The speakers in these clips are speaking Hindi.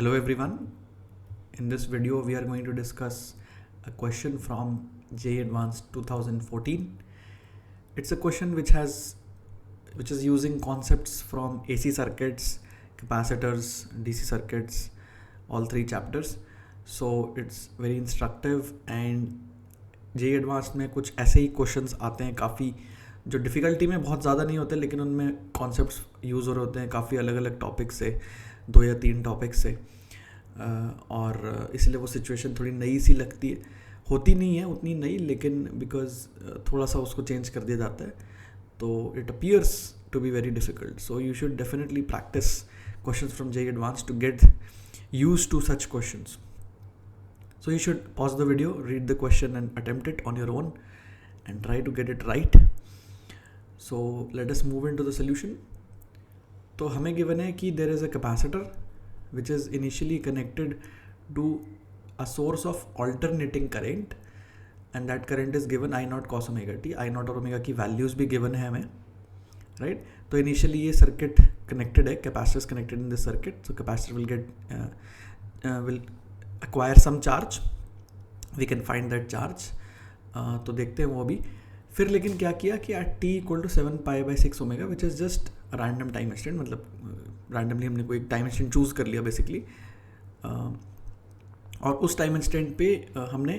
Hello everyone. In this video we are going to discuss a question from JEE Advanced 2014. It's a question which is using concepts from AC circuits, capacitors, DC circuits, all three chapters. So it's very instructive and JEE Advanced में कुछ ऐसे ही क्वेश्चंस आते हैं काफ़ी जो डिफ़िकल्टी में बहुत ज़्यादा नहीं होते लेकिन उनमें कॉन्सेप्ट्स यूज़ हो रहे होते हैं काफ़ी अलग अलग टॉपिक से 2 या 3 टॉपिक से और इसलिए वो सिचुएशन थोड़ी नई सी लगती है होती नहीं है उतनी नई लेकिन बिकॉज थोड़ा सा उसको चेंज कर दिया जाता है तो it appears to be very difficult so you should definitely practice questions from JEE Advanced to get use to such questions. So you should pause the video, read the question and attempt it on your own and try to get it right. So let us move into the solution. तो हमें given है कि there is a capacitor which is initially connected to a source of alternating current and that current is given I naught cos omega t. I naught और omega की values भी given है हमें, right? तो initially ये circuit connected है, capacitor is connected in this circuit. So capacitor will get will acquire some charge, we can find that charge. तो देखते हैं वो भी. फिर लेकिन क्या किया कि at t equal to 7π/6 omega which is just random time instant, मतलब रैंडमली हमने कोई टाइम इंस्टेंट चूज़ कर लिया बेसिकली और उस टाइम इंस्टेंट पे हमने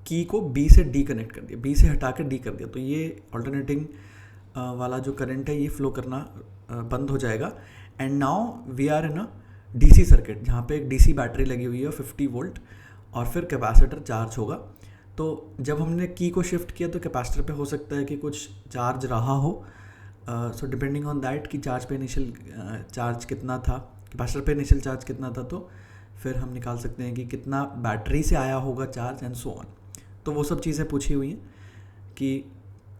की को B से D कनेक्ट कर दिया, B से हटा कर D कर दिया. तो ये ऑल्टरनेटिंग वाला जो करंट है ये फ्लो करना बंद हो जाएगा. And now we are in a DC circuit जहाँ पे एक DC बैटरी लगी हुई है 50 वोल्ट और फिर कैपेसिटर चार्ज होगा. तो जब हमने की को शिफ्ट किया तो कैपेसिटर पे हो सकता है कि कुछ चार्ज रहा हो. सो डिपेंडिंग ऑन दैट कि चार्ज पे इनिशियल चार्ज कितना था, कैपेसिटर पे इनिशियल चार्ज कितना था, तो फिर हम निकाल सकते हैं कि कितना बैटरी से आया होगा चार्ज एंड सो ऑन. तो वो सब चीज़ें पूछी हुई हैं कि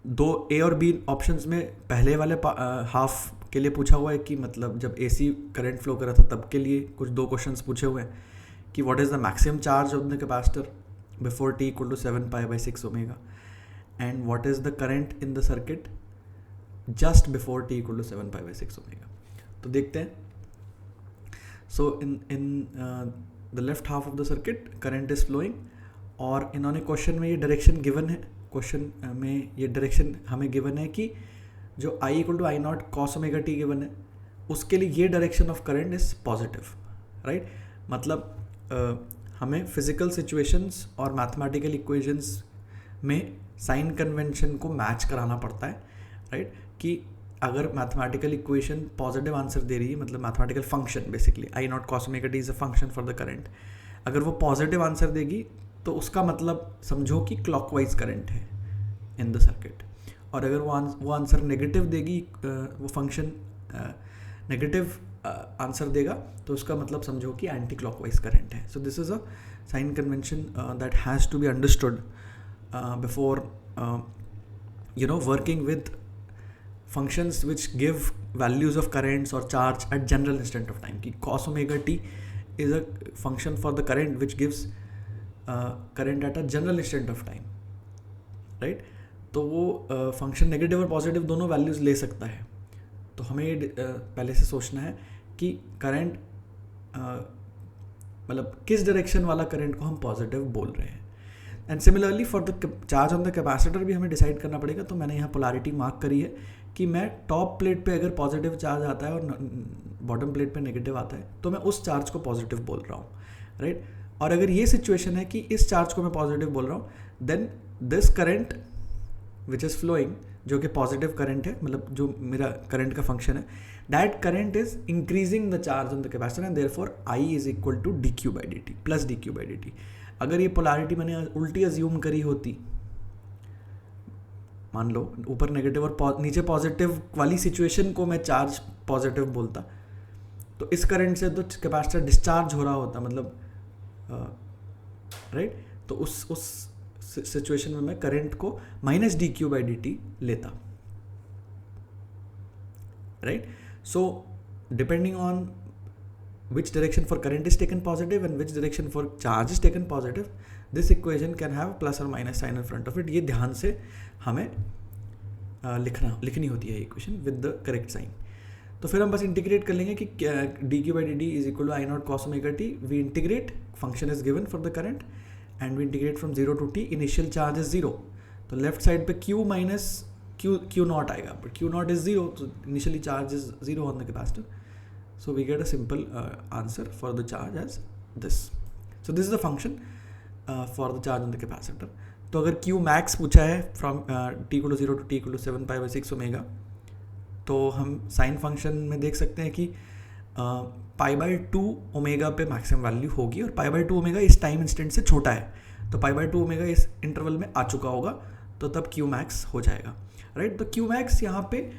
दो A और B ऑप्शंस में पहले वाले हाफ के लिए पूछा हुआ है कि मतलब जब AC करंट फ्लो कर रहा था तब के लिए कुछ 2 क्वेश्चंस पूछे हुए हैं कि what is the maximum charge of the capacitor before t equal to 7π/6 omega and what is the current in the circuit just before t equal to 7π/6 omega. तो देखते हैं. So in the left half of the circuit current is flowing और इन्होंने क्वेश्चन में ये डायरेक्शन गिवन है. क्वेश्चन में ये डायरेक्शन हमें गिवन है कि जो I equal to I naught cos omega t given है उसके लिए ये direction of current is positive, right. मतलब हमें फिजिकल सिचुएशंस और मैथमेटिकल इक्वेशंस में साइन कन्वेंशन को मैच कराना पड़ता है, राइट. कि अगर मैथमेटिकल इक्वेशन पॉजिटिव आंसर दे रही है, मतलब mathematical function basically I naught cos omega t is a function for the current, अगर वो पॉजिटिव आंसर देगी तो उसका मतलब समझो कि क्लॉकवाइज करंट है इन द सर्किट. और अगर वो आंसर नेगेटिव देगी, वो फंक्शन नेगेटिव आंसर देगा तो उसका मतलब समझो कि एंटी क्लॉकवाइज करंट है. So this is a sign convention that has to be understood before working with functions which give values of currents और charge at general instant of time. कि cos omega t is a function for the current which gives current at a general instant of time, right. तो वो फंक्शन नेगेटिव और पॉजिटिव दोनों वैल्यूज़ ले सकता है. तो हमें पहले से सोचना है कि करंट मतलब किस डायरेक्शन वाला करंट को हम पॉजिटिव बोल रहे हैं. And similarly for the charge on the capacitor भी हमें डिसाइड करना पड़ेगा. तो मैंने यहाँ पोलैरिटी मार्क करी है कि मैं टॉप प्लेट पे अगर पॉजिटिव चार्ज आता है और बॉटम प्लेट पे नेगेटिव आता है तो मैं उस चार्ज को पॉजिटिव बोल रहा हूँ, राइट. और अगर ये सिचुएशन है कि इस चार्ज को मैं पॉजिटिव बोल रहा हूँ then this current which is flowing जो कि पॉजिटिव करंट है, मतलब जो मेरा करंट का फंक्शन है, that current is increasing the charge on the capacitor and therefore I is equal to dq/dt plus dq/dt. अगर ये पोलैरिटी मैंने उल्टी अज्यूम करी होती, मान लो ऊपर नेगेटिव और नीचे पॉजिटिव वाली सिचुएशन को मैं चार्ज पॉजिटिव बोलता तो इस करंट से तो कैपेसिटर डिस्चार्ज हो रहा होता, मतलब राइट. तो उस सिचुएशन में मैं करंट को माइनस dq/dt लेता, right. So depending on which direction for current is taken positive and which direction for charge is taken positive, this equation can have plus और minus sign in front of it. ये ध्यान से हमें लिखनी होती है equation with the correct sign. तो फिर हम बस इंटीग्रेट कर लेंगे कि d q by d d is equal to I naught cos omega t. We integrate, function is given for the current and we integrate from 0 to t. Initial charge is 0, तो लेफ्ट साइड पे q माइनस क्यू नॉट आएगा, बट क्यू नॉट इज 0, तो initially charge is 0 on the capacitor. So we get a simple answer for the charge as this. So this is the function for the charge on the capacitor. तो अगर q मैक्स पूछा है from t equal to 0 to t equal to 7π/6 omega, तो हम साइन फंक्शन में देख सकते हैं कि π/2 ओमेगा पे मैक्सिमम वैल्यू होगी और π/2 ओमेगा इस टाइम इंस्टेंट से छोटा है, तो π/2 ओमेगा इस इंटरवल में आ चुका होगा, तो तब q मैक्स हो जाएगा, राइट. तो q मैक्स यहाँ पे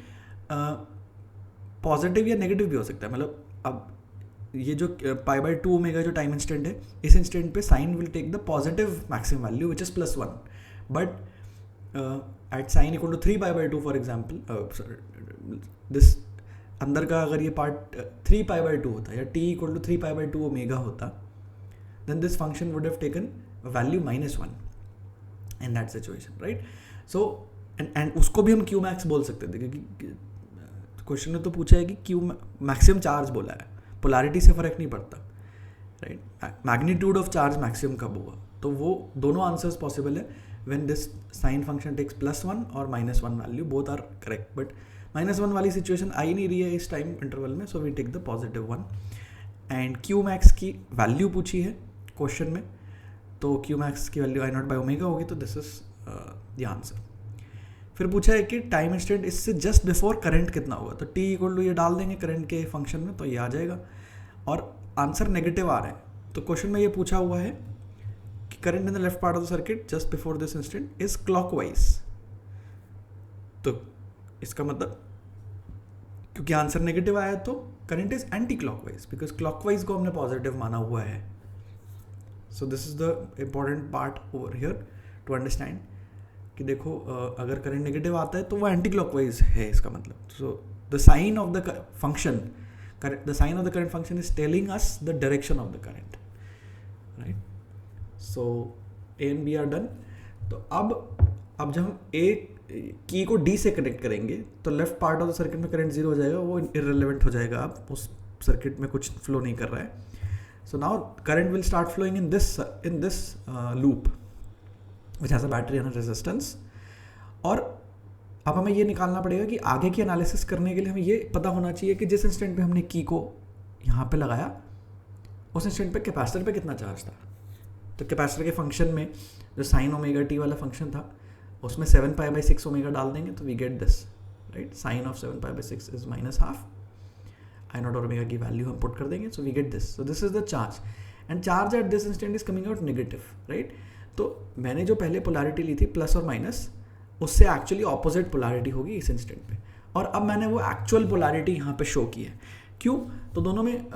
पॉजिटिव या नेगेटिव भी हो सकता है. मतलब अब ये जो π/2 ओमेगा जो टाइम इंस्टेंट है, इस इंस्टेंट पे sine will take the positive maximum value which is +1, but at sine equal to 3π/2 for example, this अंदर का अगर ये पार्ट 3π/2 होता या t इक्वल टू 3π/2 ओमेगा होता, then this function would have taken value -1 in that situation, right. So and उसको भी हम q मैक्स बोल सकते थे, क्योंकि क्वेश्चन में तो पूछा है कि q मैक्सिमम चार्ज बोला है, पोलैरिटी से फ़र्क नहीं पड़ता, right. Magnitude of charge maximum कब होगा, तो वो दोनों आंसर्स पॉसिबल है when this sine function takes +1 और -1 value, both are correct. But -1 वाली सिचुएशन आ ही नहीं रही है इस टाइम इंटरवल में, सो वी टेक द +1. एंड q मैक्स की वैल्यू पूछी है क्वेश्चन में, तो q मैक्स की value I naught by omega होगी, तो दिस इज द आंसर. फिर पूछा है कि टाइम इंस्टेंट इससे जस्ट बिफोर करंट कितना होगा, तो t इक्वल टू ये डाल देंगे करंट के फंक्शन में, तो ये आ जाएगा और आंसर नेगेटिव आ रहा है. तो क्वेश्चन में ये पूछा हुआ है कि current in the left part of the circuit just before this instant is clockwise. तो इसका मतलब क्योंकि आंसर नेगेटिव आया तो current is anti clockwise, because clockwise को हमने पॉजिटिव माना हुआ है. So this is the important part over here to understand कि देखो अगर करंट नेगेटिव आता है तो वो एंटी क्लॉकवाइज है इसका मतलब. So the sign of the function, the sign of the current function is telling us the direction of the current, right. So A and B are done. तो अब जब हम ए की को डी से कनेक्ट करेंगे तो left part of the circuit में करंट 0 हो जाएगा, वो इररिलेवेंट हो जाएगा, अब उस सर्किट में कुछ फ्लो नहीं कर रहा है. So now current will start flowing in this loop which has a battery and resistance. और अब हमें ये निकालना पड़ेगा कि आगे की एनालिसिस करने के लिए हमें ये पता होना चाहिए कि जिस इंस्टेंट पे हमने की को यहाँ पे लगाया, उस इंस्टेंट पे कैपेसिटर पे कितना चार्ज था. तो कैपेसिटर के फंक्शन में जो साइन ओमेगा टी वाला फंक्शन था, उसमें 7π/6 ओमेगा डाल देंगे, तो we get this, right. Sine of 7π/6 is -½ I naught omega की वैल्यू हम पुट कर देंगे, so we get this. So this is the charge and charge at this instant is coming out negative, right. तो मैंने जो पहले पोलैरिटी ली थी प्लस और माइनस, उससे एक्चुअली ऑपोजिट पोलैरिटी होगी इस इंस्टेंट पे, और अब मैंने वो एक्चुअल पोलैरिटी यहाँ पे शो की है. क्यों, तो दोनों में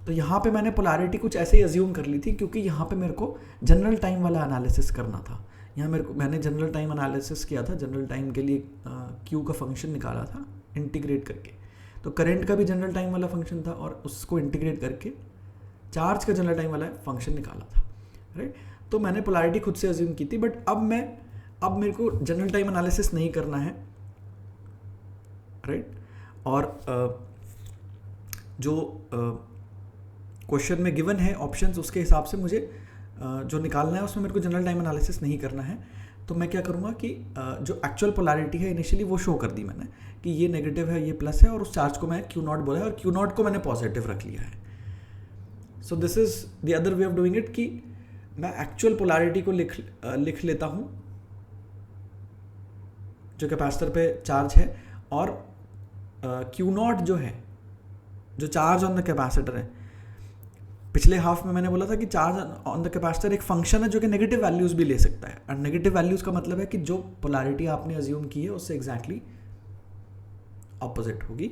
तो यहाँ पे मैंने पोलैरिटी कुछ ऐसे ही अज्यूम कर ली थी, क्योंकि यहाँ पे मेरे को जनरल टाइम वाला एनालिसिस करना था. यहाँ मैंने जनरल टाइम एनालिसिस किया था, जनरल टाइम के लिए क्यू का फंक्शन निकाला था इंटीग्रेट करके. तो करंट का भी जनरल टाइम वाला फंक्शन था और उसको इंटीग्रेट करके चार्ज का जनरल टाइम वाला फंक्शन निकाला था, राइट. तो मैंने पोलैरिटी खुद से अज्यूम की थी, बट अब मेरे को जनरल टाइम एनालिसिस नहीं करना है, राइट. और जो क्वेश्चन में गिवन है ऑप्शंस, उसके हिसाब से मुझे जो निकालना है उसमें मेरे को जनरल टाइम एनालिसिस नहीं करना है. तो मैं क्या करूँगा कि जो एक्चुअल पोलैरिटी है इनिशियली वो शो कर दी मैंने कि ये नेगेटिव है, ये प्लस है, और उस चार्ज को मैं Q0 बोला है और Q0 को मैंने पॉजिटिव रख लिया है. So this is the other way of doing it कि मैं एक्चुअल पोलैरिटी को लिख लेता हूँ जो कैपेसिटर पे चार्ज है, और Q0 जो है, जो चार्ज ऑन द कैपेसिटर है. पिछले हाफ में मैंने बोला था कि चार्ज ऑन द कैपेसिटर एक फंक्शन है जो कि नेगेटिव वैल्यूज भी ले सकता है, और नेगेटिव वैल्यूज का मतलब है कि जो पोलैरिटी आपने अज्यूम की है उससे एग्जैक्टली ऑपोजिट होगी.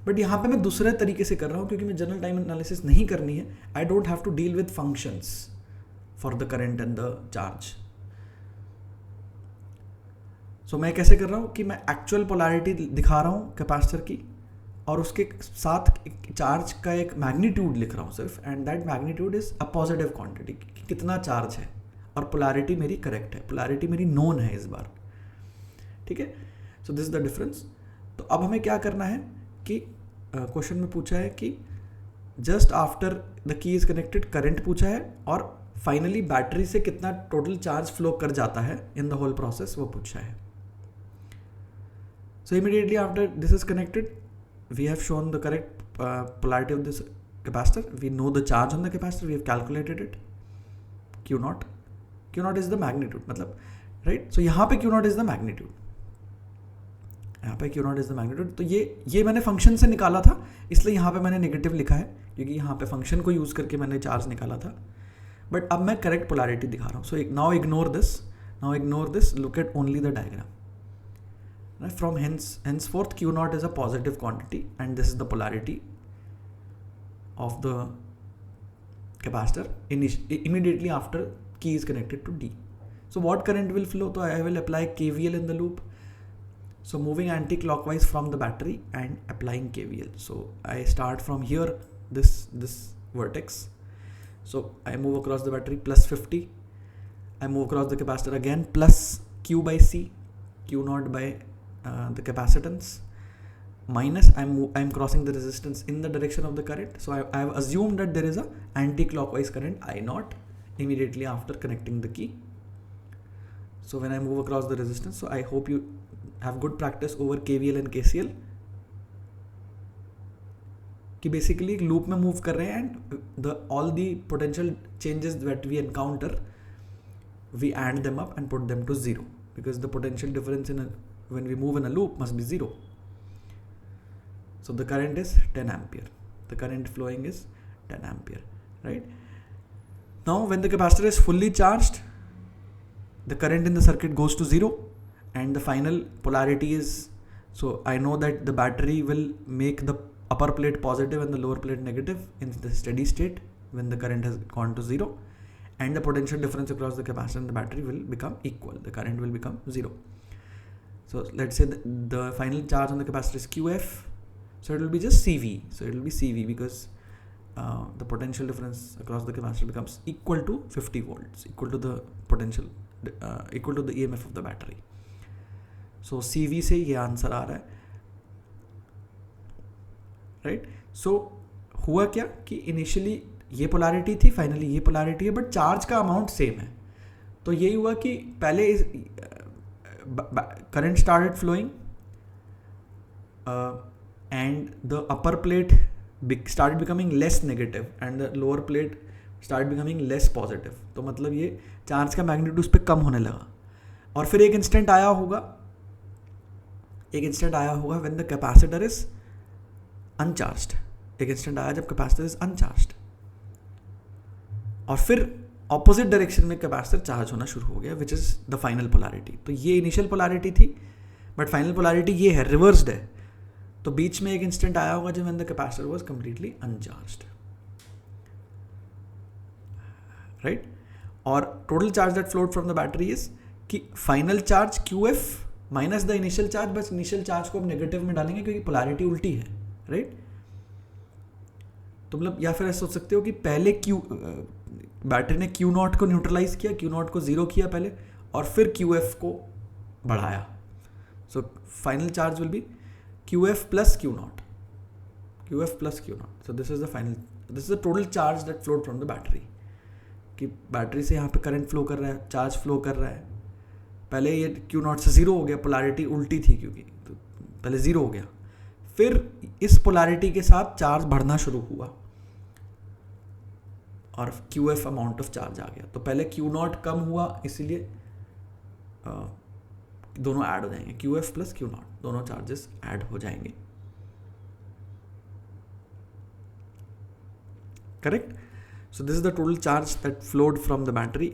बट यहाँ पे मैं दूसरे तरीके से कर रहा हूँ, क्योंकि मैं जनरल टाइम एनालिसिस नहीं करनी है. I don't have to deal with functions for the current and the charge. So मैं कैसे कर रहा हूँ कि मैं एक्चुअल पोलैरिटी दिखा रहा हूँ कैपेसिटर की, और उसके साथ चार्ज का एक मैग्नीट्यूड लिख रहा हूँ सिर्फ, and that magnitude is a positive quantity, कितना चार्ज है, और पोलैरिटी मेरी करेक्ट है, पोलैरिटी मेरी नोन है इस बार, ठीक है. So this is the difference. तो अब हमें क्या करना है कि क्वेश्चन में पूछा है कि just after the key is connected current पूछा है, और फाइनली बैटरी से कितना टोटल चार्ज फ्लो कर जाता है इन द होल प्रोसेस वो पूछा है. So immediately after this is connected, we have shown the correct polarity of this capacitor. We know the charge on the capacitor. We have calculated it. Q naught. Q naught is the magnitude. मतलब right? So यहाँ पे Q naught is the magnitude. यहाँ पे Q naught is the magnitude. तो ये मैंने फंक्शन से निकाला था, इसलिए यहाँ पे मैंने नेगेटिव लिखा है, क्योंकि यहाँ पे फंक्शन को यूज़ करके मैंने चार्ज निकाला था. बट अब मैं करेक्ट पोलैरिटी दिखा रहा हूँ. So now ignore this, look at only the diagram. From henceforth Q naught is a positive quantity, and this is the polarity of the capacitor immediately after key is connected to D. So what current will flow? So I will apply KVL in the loop. So moving anti-clockwise from the battery and applying KVL. So I start from here, this vertex. So I move across the battery plus 50. I move across the capacitor again plus Q by C, Q naught by the capacitance, minus I'm crossing the resistance in the direction of the current. So I have assumed that there is a anti-clockwise current I naught immediately after connecting the key. So when I move across the resistance, so I hope you have good practice over KVL and KCL कि basically loop में move कर रहे हैं, and all the potential changes that we encounter, we add them up and put them to zero, because the potential difference when we move in a loop must be zero. So the current is 10 ampere. The current flowing is 10 ampere, right? Now when the capacitor is fully charged, the current in the circuit goes to zero, and the final polarity is, so I know that the battery will make the upper plate positive and the lower plate negative in the steady state when the current has gone to zero, and the potential difference across the capacitor and the battery will become equal. The current will become zero. So let's say the final charge on the capacitor is QF, so it will be just CV. So it will be CV because the potential difference across the capacitor becomes equal to 50 volts, equal to the potential, equal to the EMF of the battery. So CV से ये आंसर आ रहा है, right? So हुआ क्या कि इनिशियली ये पोलैरिटी थी, फाइनली ये पोलैरिटी है, बट चार्ज का अमाउंट सेम है. तो यही हुआ कि पहले current started flowing and the upper plate started becoming less negative and the lower plate started becoming less positive. तो मतलब ये चार्ज का मैग्नीट्यूड उस पर कम होने लगा. और फिर एक इंस्टेंट आया होगा when the capacitor is uncharged. एक इंस्टेंट आया जब कैपेसिटर इज अनचार्ज्ड, और फिर ऑपोजिट डायरेक्शन में कैपेसिटर चार्ज होना शुरू हो गया, which is the final polarity. तो ये इनिशियल पोलैरिटी थी, बट फाइनल पोलैरिटी ये है, रिवर्स्ड है. तो बीच में एक इंस्टेंट आया होगा जब the capacitor was completely uncharged, right. और total charge that flowed from the battery is कि final charge QF minus the initial charge. बस इनिशियल चार्ज को अब नेगेटिव में डालेंगे क्योंकि पोलैरिटी उल्टी है, राइट. तो मतलब या फिर ऐसा सोच सकते हो कि पहले बैटरी ने Q नॉट को न्यूट्रलाइज किया, Q नॉट को जीरो किया पहले, और फिर QF को बढ़ाया. So final charge will be QF plus Q not, QF plus Q not. So this is the total charge that flowed from the battery. कि बैटरी से यहाँ पे करंट फ्लो कर रहा है, चार्ज फ्लो कर रहा है. पहले ये Q नॉट से ज़ीरो हो गया, पोलैरिटी उल्टी थी क्योंकि, तो पहले ज़ीरो हो गया, फिर इस पोलैरिटी के साथ चार्ज बढ़ना शुरू हुआ और QF अमाउंट ऑफ चार्ज आ गया. तो पहले Q नॉट कम हुआ, इसीलिए दोनों ऐड हो जाएंगे, QF प्लस Q नॉट, दोनों चार्जेस ऐड हो जाएंगे, correct. So this is the total charge that flowed from the battery.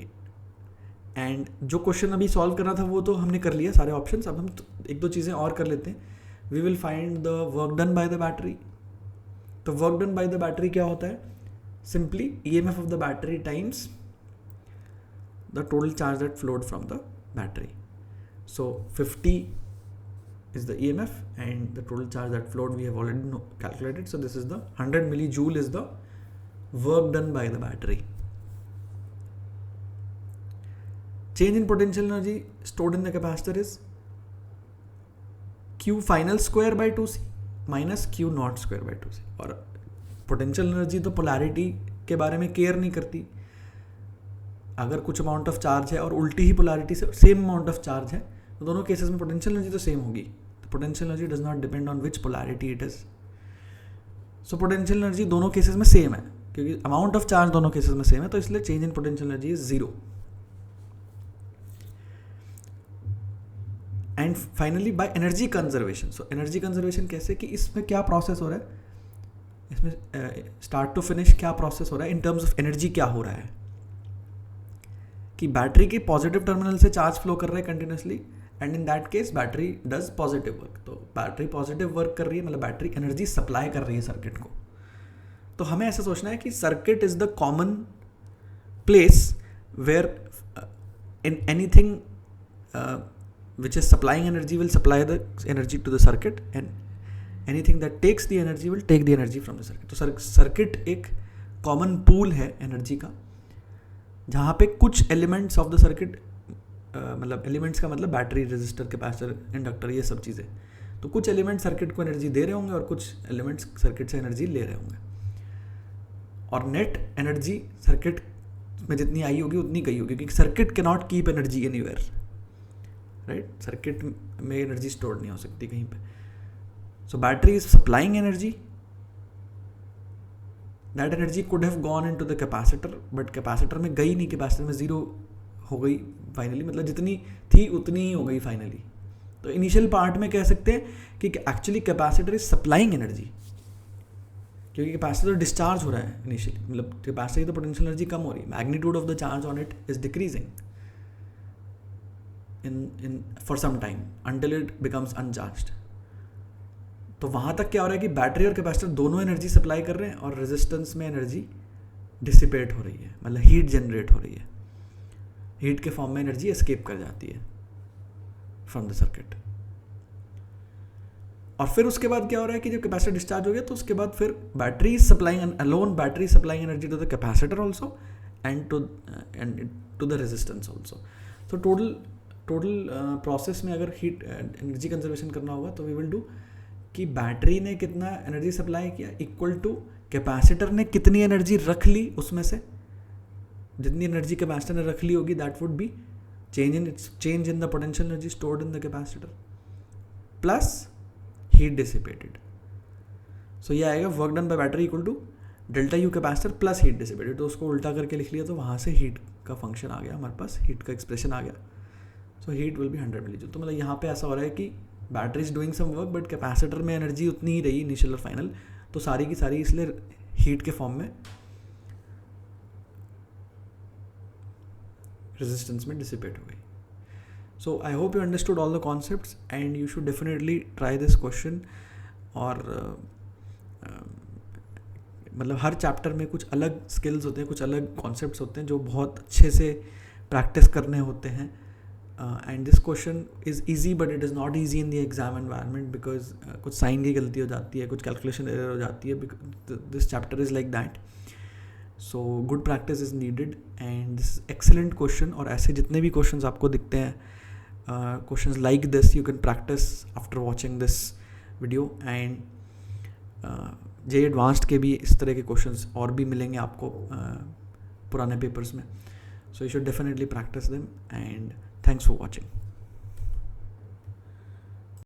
And जो क्वेश्चन अभी सॉल्व करना था वो तो हमने कर लिया सारे ऑप्शंस. अब हम एक दो चीज़ें और कर लेते हैं. We will find the work done by the battery. तो work done by the battery क्या होता है? Simply EMF of the battery times the total charge that flowed from the battery. So 50 is the EMF and the total charge that flowed we have already calculated. So this is the 100 millijoule is the work done by the battery. Change in potential energy stored in the capacitor is Q final square by 2c minus q not square by 2c। और पोटेंशियल एनर्जी तो पोलैरिटी के बारे में केयर नहीं करती। अगर कुछ अमाउंट ऑफ चार्ज है और उल्टी ही पोलैरिटी से सेम अमाउंट ऑफ चार्ज है तो दोनों केसेस में पोटेंशियल एनर्जी तो सेम होगी। तो potential energy does not depend on which polarity it is. So potential energy दोनों केसेस में सेम है क्योंकि अमाउंट ऑफ चार्ज दोनों केसेस में सेम है, तो इसलिए change in potential energy is 0। And finally by energy conservation. So energy conservation कैसे कि इसमें क्या प्रोसेस हो रहा है, इसमें स्टार्ट टू फिनिश क्या प्रोसेस हो रहा है इन टर्म्स ऑफ एनर्जी। क्या हो रहा है कि बैटरी के पॉजिटिव टर्मिनल से चार्ज फ्लो कर रहा है continuously, and in that case battery does positive work. तो बैटरी पॉजिटिव वर्क कर रही है, मतलब बैटरी एनर्जी सप्लाई कर रही है सर्किट को। तो हमें ऐसा सोचना है कि circuit is the common place where in anything which is supplying energy will supply the energy to the circuit, and anything that takes the energy will take the energy from the circuit. तो सर्किट एक कॉमन पूल है एनर्जी का, जहाँ पे कुछ एलिमेंट्स ऑफ द सर्किट, मतलब एलिमेंट्स का मतलब बैटरी, रेजिस्टर, कैपेसिटर, इंडक्टर, ये सब चीज़ें, तो कुछ एलिमेंट सर्किट को एनर्जी दे रहे होंगे और कुछ एलिमेंट्स सर्किट से एनर्जी ले रहे होंगे, और नेट एनर्जी सर्किट में जितनी आई होगी उतनी गई होगी, क्योंकि circuit can not keep energy anywhere, right. Circuit में एनर्जी स्टोर नहीं हो सकती कहीं पे। सो battery is supplying energy, that energy could have gone into the capacitor, but capacitor में गई नहीं, कैपेसिटर में 0 हो गई फाइनली, मतलब जितनी थी उतनी ही हो गई फाइनली। तो इनिशियल पार्ट में कह सकते हैं कि actually capacitor is supplying energy, क्योंकि कैपेसिटर डिस्चार्ज हो रहा है इनिशियली, मतलब कैपेसिटर की तो पोटेंशियल एनर्जी कम हो रही है, magnitude of the charge on it is decreasing in for some time until it becomes uncharged। तो वहाँ तक क्या हो रहा है कि बैटरी और कैपेसिटर दोनों एनर्जी सप्लाई कर रहे हैं और रेजिस्टेंस में एनर्जी डिसिपेट हो रही है, मतलब हीट जनरेट हो रही है, हीट के फॉर्म में एनर्जी एस्केप कर जाती है फ्रॉम द सर्किट। और फिर उसके बाद क्या हो रहा है कि जब कैपेसिटर डिस्चार्ज हो गया तो उसके बाद फिर battery supplying alone, battery supplying energy to the capacitor also and to the resistance also. तो टोटल प्रोसेस में अगर हीट एनर्जी कंजर्वेशन करना होगा तो वी विल डू कि बैटरी ने कितना एनर्जी सप्लाई किया इक्वल टू कैपेसिटर ने कितनी एनर्जी रख ली, उसमें से जितनी एनर्जी कैपेसिटर ने रख ली होगी that would be change in the potential energy stored in the capacitor plus heat dissipated. So ये आएगा work done by battery equal to delta U capacitor plus heat dissipated. तो उसको उल्टा करके लिख लिया तो वहाँ से हीट का फंक्शन आ गया हमारे पास, हीट का एक्सप्रेशन आ गया। So heat will be 100 millijoule. तो मतलब यहाँ पे ऐसा हो रहा है कि battery is doing some work but capacitor में एनर्जी उतनी ही रही इनिशियल और फाइनल, तो सारी की सारी इसलिए हीट के फॉर्म में रेजिस्टेंस में डिसिपेट हो गई। So I hope you understood all the concepts and you should definitely try this question. और मतलब हर चैप्टर में कुछ अलग स्किल्स होते हैं, कुछ अलग कॉन्सेप्ट्स होते हैं जो बहुत अच्छे से प्रैक्टिस करने होते हैं। And this question is easy but it is not easy in the exam environment because कुछ साइन की गलती हो जाती है, कुछ कैलकुलेशन एरर हो जाती है, this chapter is like that. So good practice is needed and this excellent question. और ऐसे जितने भी क्वेश्चंस आपको दिखते हैं, questions like this you can practice after watching this video. And J advanced के भी इस तरह के क्वेश्चंस और भी मिलेंगे आपको पुराने पेपर्स में। सो you should definitely practice them and thanks for watching।